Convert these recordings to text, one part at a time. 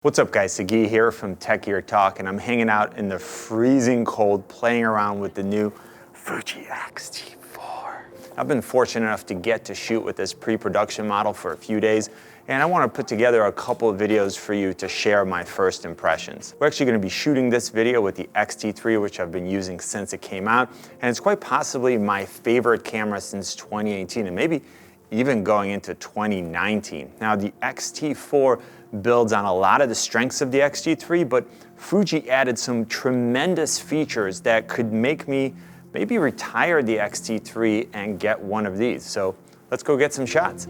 What's up guys, Sagi here from Tech Gear Talk, and I'm hanging out in the freezing cold playing around with the new Fuji X-T4. I've been fortunate enough to get to shoot with this pre-production model for a few days, and I want to put together a couple of videos for you to share my first impressions. We're actually going to be shooting this video with the X-T3, which I've been using since it came out, and it's quite possibly my favorite camera since 2018, and maybe even going into 2019. Now the X-T4 builds on a lot of the strengths of the X-T3, but Fuji added some tremendous features that could make me maybe retire the X-T3 and get one of these. So let's go get some shots.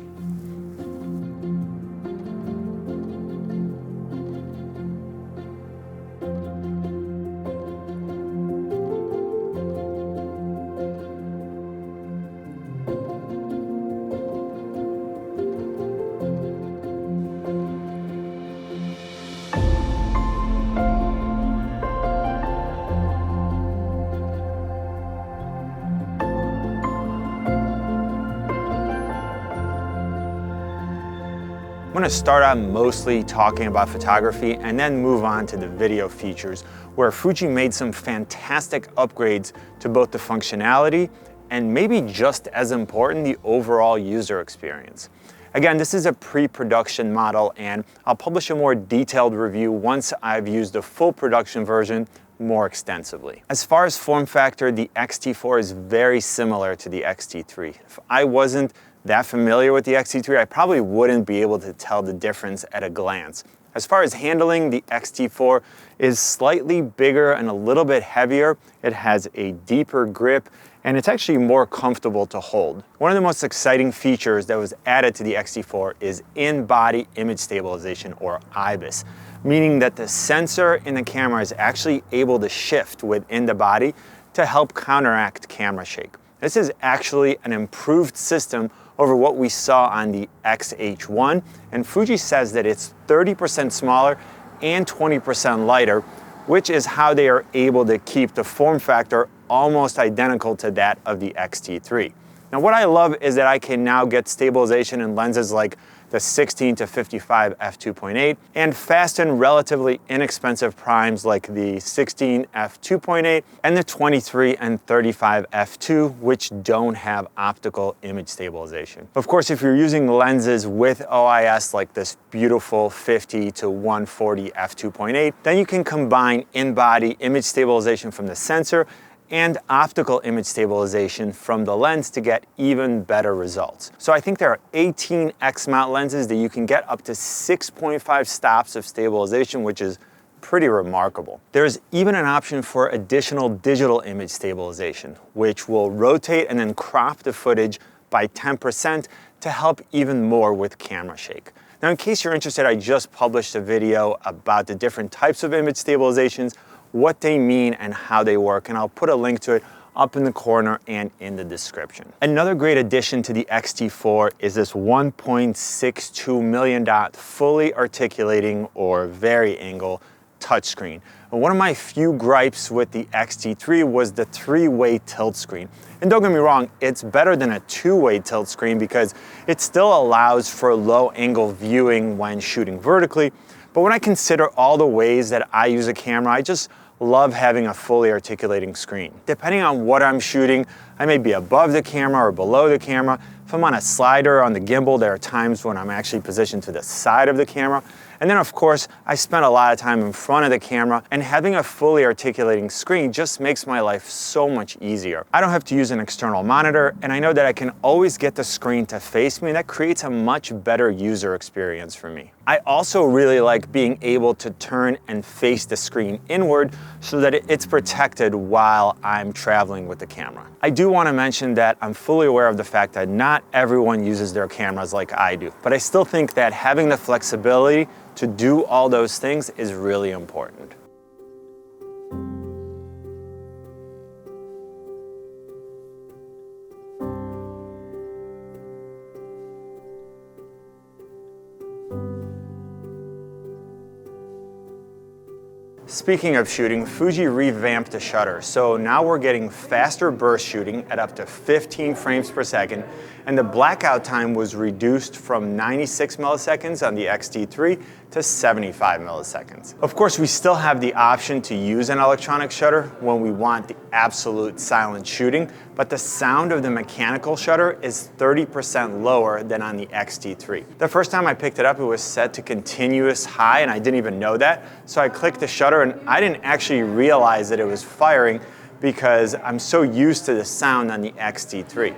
I'm going to start out mostly talking about photography and then move on to the video features, where Fuji made some fantastic upgrades to both the functionality and maybe just as important, the overall user experience. Again, this is a pre-production model, and I'll publish a more detailed review once I've used the full production version more extensively. As far as form factor, the X-T4 is very similar to the X-T3. If I wasn't that familiar with the X-T3, I probably wouldn't be able to tell the difference at a glance. As far as handling, the X-T4 is slightly bigger and a little bit heavier. It has a deeper grip, and it's actually more comfortable to hold. One of the most exciting features that was added to the X-T4 is in-body image stabilization, or IBIS, meaning that the sensor in the camera is actually able to shift within the body to help counteract camera shake. This is actually an improved system over what we saw on the X-H1, and Fuji says that it's 30% smaller and 20% lighter, which is how they are able to keep the form factor almost identical to that of the X-T3. Now what I love is that I can now get stabilization in lenses like the 16 to 55 f2.8 and fast and relatively inexpensive primes like the 16 f2.8 and the 23 and 35 f2, which don't have optical image stabilization. Of course, if you're using lenses with OIS like this beautiful 50 to 140 f2.8, then you can combine in-body image stabilization from the sensor and optical image stabilization from the lens to get even better results. So I think there are 18 X-mount lenses that you can get up to 6.5 stops of stabilization, which is pretty remarkable. There's even an option for additional digital image stabilization, which will rotate and then crop the footage by 10% to help even more with camera shake. Now, in case you're interested, I just published a video about the different types of image stabilizations, what they mean and how they work, and I'll put a link to it up in the corner and in the description. Another great addition to the X-T4 is this 1.62 million dot fully articulating or vari-angle touchscreen. One of my few gripes with the X-T3 was the three-way tilt screen. And don't get me wrong, it's better than a two-way tilt screen because it still allows for low-angle viewing when shooting vertically. But when I consider all the ways that I use a camera, I just love having a fully articulating screen. Depending on what I'm shooting, I may be above the camera or below the camera. If I'm on a slider on the gimbal, there are times when I'm actually positioned to the side of the camera. And then of course, I spend a lot of time in front of the camera, and having a fully articulating screen just makes my life so much easier. I don't have to use an external monitor, and I know that I can always get the screen to face me, and that creates a much better user experience for me. I also really like being able to turn and face the screen inward so that it's protected while I'm traveling with the camera. I do want to mention that I'm fully aware of the fact that not everyone uses their cameras like I do, but I still think that having the flexibility to do all those things is really important. Speaking of shooting, Fuji revamped the shutter, so now we're getting faster burst shooting at up to 15 frames per second, and the blackout time was reduced from 96 milliseconds on the X-T3 to 75 milliseconds. Of course, we still have the option to use an electronic shutter when we want the absolute silent shooting, but the sound of the mechanical shutter is 30% lower than on the X-T3. The first time I picked it up, it was set to continuous high, and I didn't even know that. So I clicked the shutter, and I didn't actually realize that it was firing because I'm so used to the sound on the X-T3.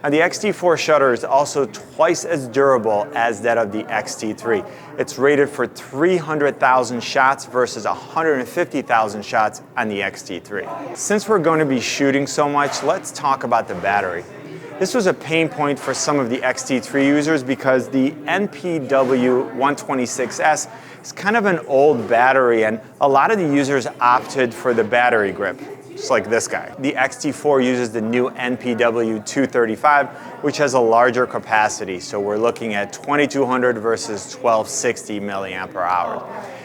Now, the X-T4 shutter is also twice as durable as that of the X-T3. It's rated for 300,000 shots versus 150,000 shots on the X-T3. Since we're going to be shooting so much, let's talk about the battery. This was a pain point for some of the X-T3 users because the NPW126S is kind of an old battery, and a lot of the users opted for the battery grip. Just like this guy. The X-T4 uses the new NPW235, which has a larger capacity. So we're looking at 2200 versus 1260 milliamp hour.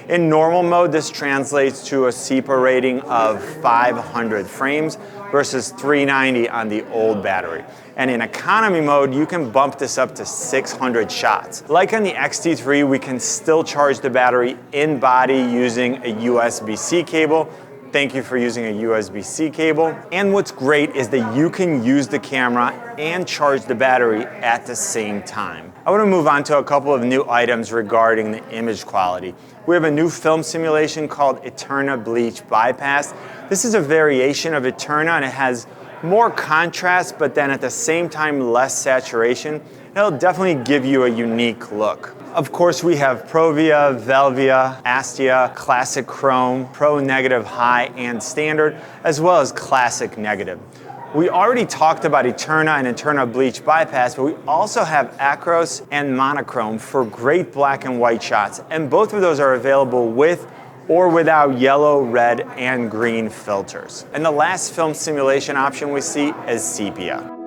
In normal mode, this translates to a CPA rating of 500 frames versus 390 on the old battery. And in economy mode, you can bump this up to 600 shots. Like on the X-T3, we can still charge the battery in body using a USB-C cable. Thank you for using a USB-C cable. And what's great is that you can use the camera and charge the battery at the same time. I want to move on to a couple of new items regarding the image quality. We have a new film simulation called Eterna Bleach Bypass. This is a variation of Eterna, and it has more contrast, but then at the same time less saturation. It'll definitely give you a unique look. Of course, we have Provia, Velvia, Astia, Classic Chrome, Pro Negative High and Standard, as well as Classic Negative. We already talked about Eterna and Eterna Bleach Bypass, but we also have Acros and Monochrome for great black and white shots, and both of those are available with or without yellow, red, and green filters. And the last film simulation option we see is Sepia.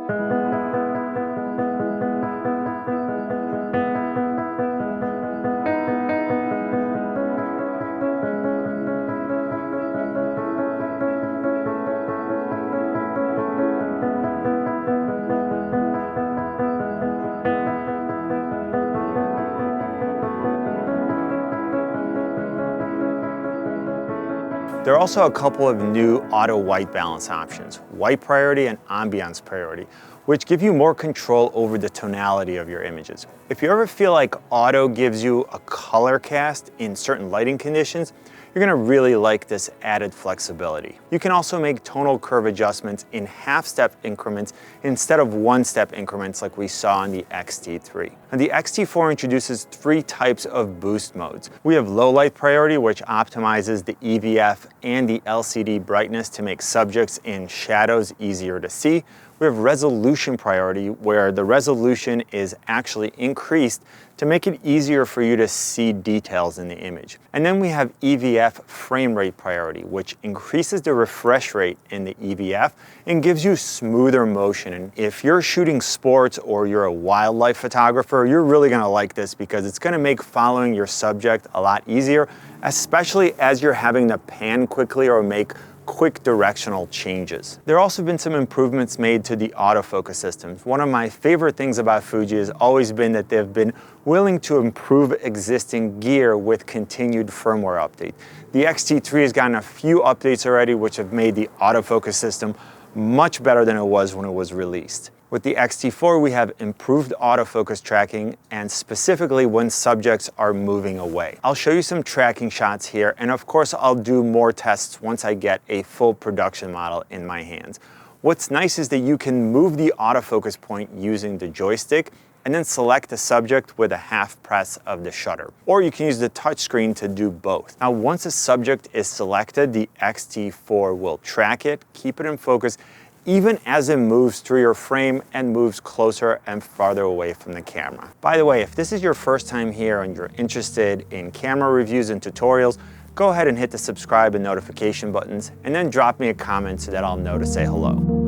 There are also a couple of new auto white balance options, white priority and ambiance priority, which give you more control over the tonality of your images. If you ever feel like auto gives you a color cast in certain lighting conditions, you're gonna really like this added flexibility. You can also make tonal curve adjustments in half-step increments instead of one-step increments like we saw on the X-T3. And the X-T4 introduces 3 types of boost modes. We have low light priority, which optimizes the EVF and the LCD brightness to make subjects in shadows easier to see. We have resolution priority, where the resolution is actually increased to make it easier for you to see details in the image. And then we have EVF frame rate priority, which increases the refresh rate in the EVF and gives you smoother motion. And if you're shooting sports or you're a wildlife photographer, you're really gonna like this because it's gonna make following your subject a lot easier, especially as you're having to pan quickly or make quick directional changes. There have also been some improvements made to the autofocus systems. One of my favorite things about Fuji has always been that they've been willing to improve existing gear with continued firmware update. The X-T3 has gotten a few updates already, which have made the autofocus system much better than it was when it was released. With the X-T4, we have improved autofocus tracking, and specifically when subjects are moving away. I'll show you some tracking shots here, and of course I'll do more tests once I get a full production model in my hands. What's nice is that you can move the autofocus point using the joystick and then select the subject with a half press of the shutter. Or you can use the touchscreen to do both. Now, once a subject is selected, the X-T4 will track it, keep it in focus, even as it moves through your frame and moves closer and farther away from the camera. By the way, if this is your first time here and you're interested in camera reviews and tutorials, go ahead and hit the subscribe and notification buttons, and then drop me a comment so that I'll know to say hello.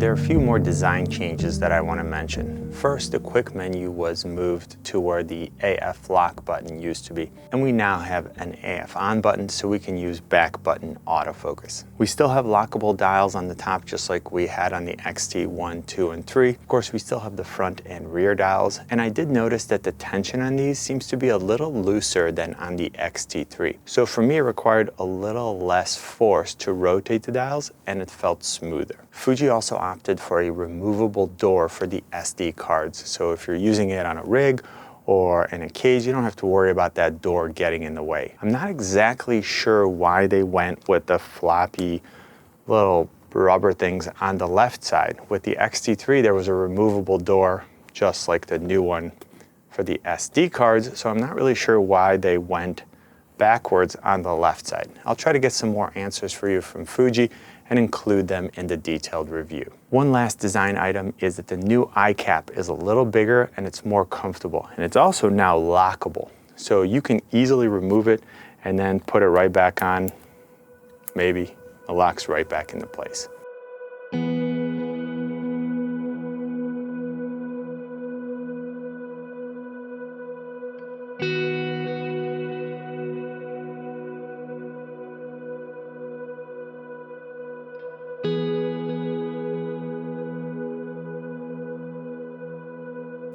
there are a few more design changes that I want to mention. First, the quick menu was moved to where the AF lock button used to be, and we now have an AF on button so we can use back button autofocus. We still have lockable dials on the top just like we had on the X-T1, 2, and 3. Of course, we still have the front and rear dials, and I did notice that the tension on these seems to be a little looser than on the X-T3. So for me, it required a little less force to rotate the dials, and it felt smoother. Fuji also opted for a removable door for the SD cards, so if you're using it on a rig or in a cage, you don't have to worry about that door getting in the way. I'm not exactly sure why they went with the floppy little rubber things on the left side. With the X-T3, there was a removable door, just like the new one for the SD cards, so I'm not really sure why they went backwards on the left side. I'll try to get some more answers for you from Fuji and include them in the detailed review. One last design item is that the new eye cap is a little bigger and it's more comfortable, and it's also now lockable. So you can easily remove it and then put it right back on. Maybe it locks right back into place.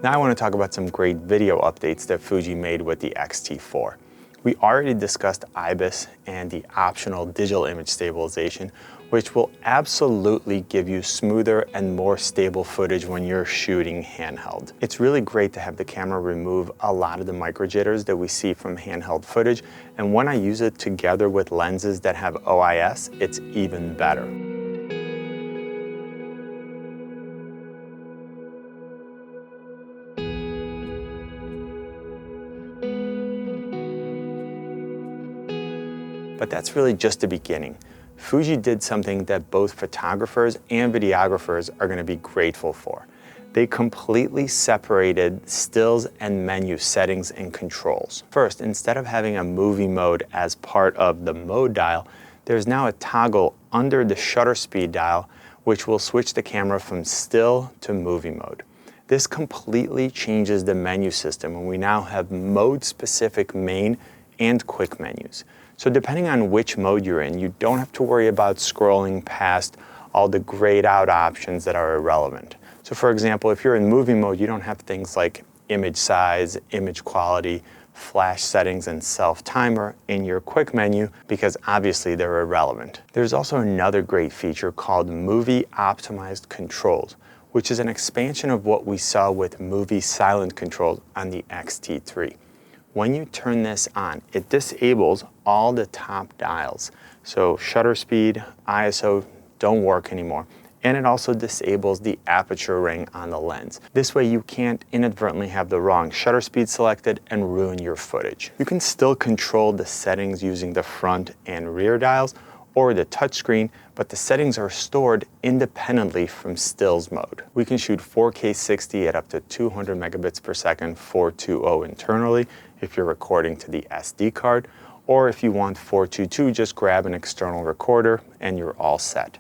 Now I want to talk about some great video updates that Fuji made with the X-T4. We already discussed IBIS and the optional digital image stabilization, which will absolutely give you smoother and more stable footage when you're shooting handheld. It's really great to have the camera remove a lot of the micro jitters that we see from handheld footage, and when I use it together with lenses that have OIS, it's even better. But that's really just the beginning. Fuji did something that both photographers and videographers are going to be grateful for. They completely separated stills and menu settings and controls. First, instead of having a movie mode as part of the mode dial, there's now a toggle under the shutter speed dial which will switch the camera from still to movie mode. This completely changes the menu system, and we now have mode-specific main and quick menus. So depending on which mode you're in, you don't have to worry about scrolling past all the grayed out options that are irrelevant. So for example, if you're in movie mode, you don't have things like image size, image quality, flash settings, and self-timer in your quick menu because obviously they're irrelevant. There's also another great feature called Movie Optimized Controls, which is an expansion of what we saw with Movie Silent Controls on the X-T3. When you turn this on, it disables all the top dials. So shutter speed, ISO don't work anymore. And it also disables the aperture ring on the lens. This way you can't inadvertently have the wrong shutter speed selected and ruin your footage. You can still control the settings using the front and rear dials or the touchscreen, but the settings are stored independently from stills mode. We can shoot 4K 60 at up to 200 megabits per second 420 internally if you're recording to the SD card, or if you want 422, just grab an external recorder and you're all set.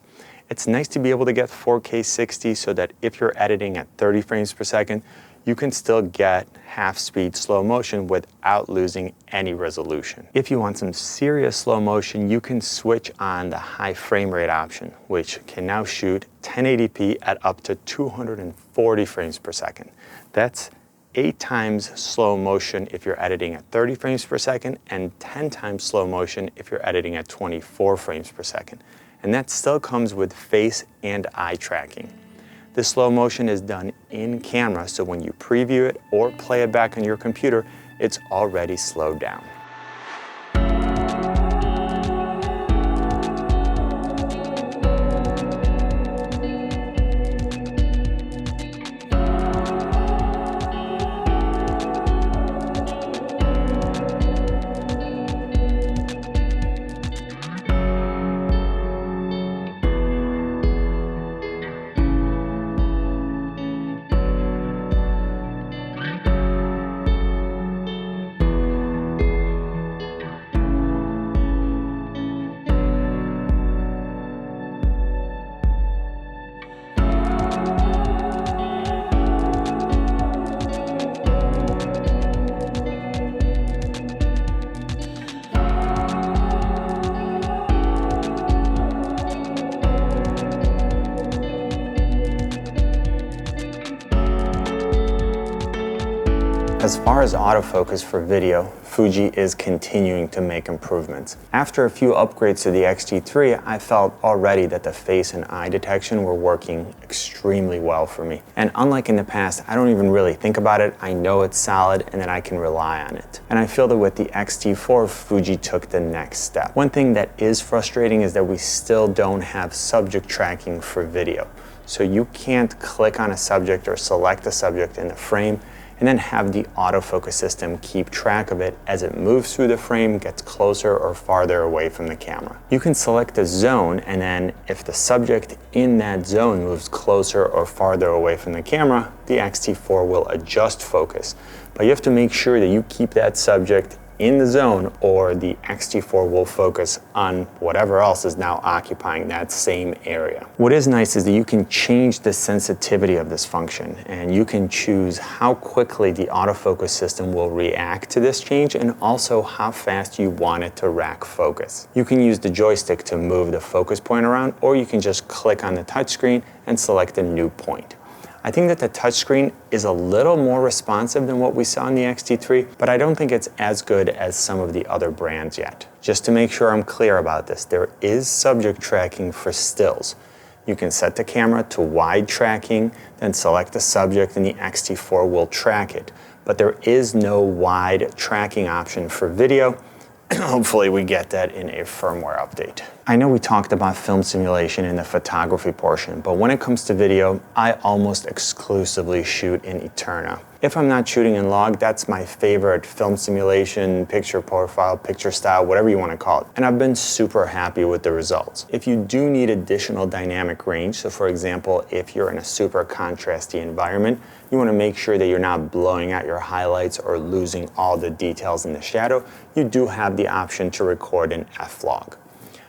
It's nice to be able to get 4K 60 so that if you're editing at 30 frames per second, you can still get half-speed slow motion without losing any resolution. If you want some serious slow motion, you can switch on the high frame rate option, which can now shoot 1080p at up to 240 frames per second. That's 8 times slow motion if you're editing at 30 frames per second and 10 times slow motion if you're editing at 24 frames per second. And that still comes with face and eye tracking. The slow motion is done in camera, so when you preview it or play it back on your computer, it's already slowed down. far as autofocus for video, Fuji is continuing to make improvements. After a few upgrades to the X-T3, I felt already that the face and eye detection were working extremely well for me. And unlike in the past, I don't even really think about it. I know it's solid and that I can rely on it. And I feel that with the X-T4, Fuji took the next step. One thing that is frustrating is that we still don't have subject tracking for video. So you can't click on a subject or select a subject in the frame and then have the autofocus system keep track of it as it moves through the frame, gets closer or farther away from the camera. You can select a zone, and then if the subject in that zone moves closer or farther away from the camera, the X-T4 will adjust focus. But you have to make sure that you keep that subject in the zone, or the X-T4 will focus on whatever else is now occupying that same area. What is nice is that you can change the sensitivity of this function, and you can choose how quickly the autofocus system will react to this change and also how fast you want it to rack focus. You can use the joystick to move the focus point around, or you can just click on the touchscreen and select a new point. I think that the touchscreen is a little more responsive than what we saw in the X-T3, but I don't think it's as good as some of the other brands yet. Just to make sure I'm clear about this, there is subject tracking for stills. You can set the camera to wide tracking, then select the subject and the X-T4 will track it. But there is no wide tracking option for video. Hopefully we get that in a firmware update. I know we talked about film simulation in the photography portion, but when it comes to video, I almost exclusively shoot in Eterna. If I'm not shooting in log, that's my favorite film simulation, picture profile, picture style, whatever you want to call it. And I've been super happy with the results. If you do need additional dynamic range, so for example, if you're in a super contrasty environment, you want to make sure that you're not blowing out your highlights or losing all the details in the shadow, you do have the option to record in F-Log.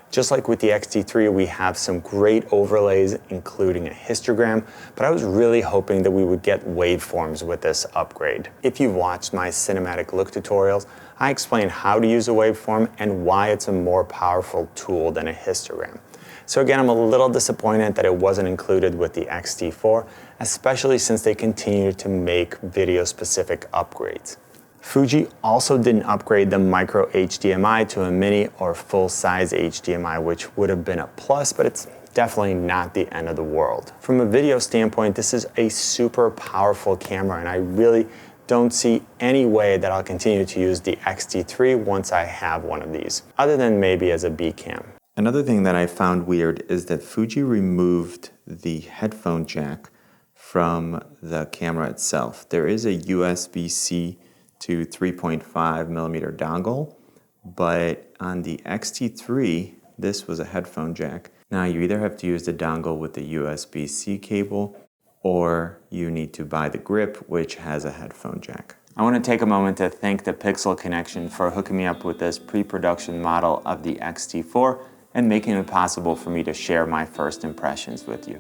Just like with the X-T3, we have some great overlays, including a histogram, but I was really hoping that we would get waveforms with this upgrade. If you've watched my cinematic look tutorials, I explain how to use a waveform and why it's a more powerful tool than a histogram. So again, I'm a little disappointed that it wasn't included with the X-T4, especially since they continue to make video-specific upgrades. Fuji also didn't upgrade the micro HDMI to a mini or full-size HDMI, which would have been a plus, but it's definitely not the end of the world. From a video standpoint, this is a super powerful camera, and I really don't see any way that I'll continue to use the X-T3 once I have one of these, other than maybe as a B cam. Another thing that I found weird is that Fuji removed the headphone jack from the camera itself. There is a USB-C to 3.5 millimeter dongle, but on the X-T3, this was a headphone jack. Now you either have to use the dongle with the USB-C cable, or you need to buy the grip, which has a headphone jack. I want to take a moment to thank the Pixel Connection for hooking me up with this pre-production model of the X-T4 and making it possible for me to share my first impressions with you.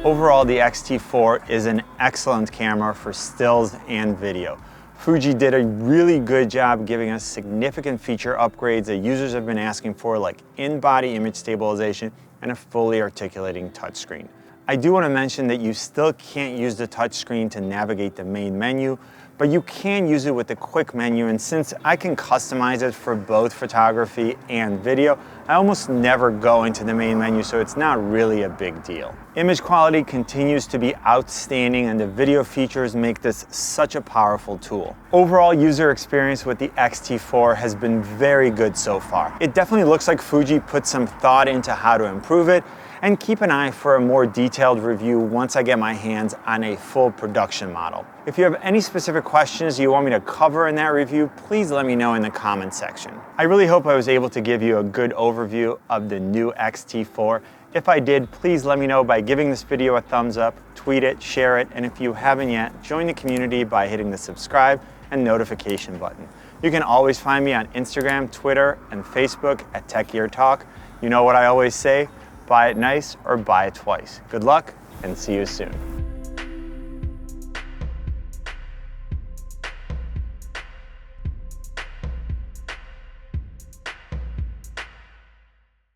Overall, the X-T4 is an excellent camera for stills and video. Fuji did a really good job giving us significant feature upgrades that users have been asking for, like in-body image stabilization and a fully articulating touchscreen. I do want to mention that you still can't use the touchscreen to navigate the main menu, but you can use it with the quick menu, and since I can customize it for both photography and video, I almost never go into the main menu, so it's not really a big deal. Image quality continues to be outstanding, and the video features make this such a powerful tool. Overall user experience with the X-T4 has been very good so far. It definitely looks like Fuji put some thought into how to improve it, and keep an eye for a more detailed review once I get my hands on a full production model. If you have any specific questions you want me to cover in that review, please let me know in the comment section. I really hope I was able to give you a good overview of the new X-T4. If I did, please let me know by giving this video a thumbs up, tweet it, share it, and if you haven't yet, join the community by hitting the subscribe and notification button. You can always find me on Instagram, Twitter, and Facebook at Tech Gear Talk. You know what I always say, buy it nice or buy it twice. Good luck and see you soon.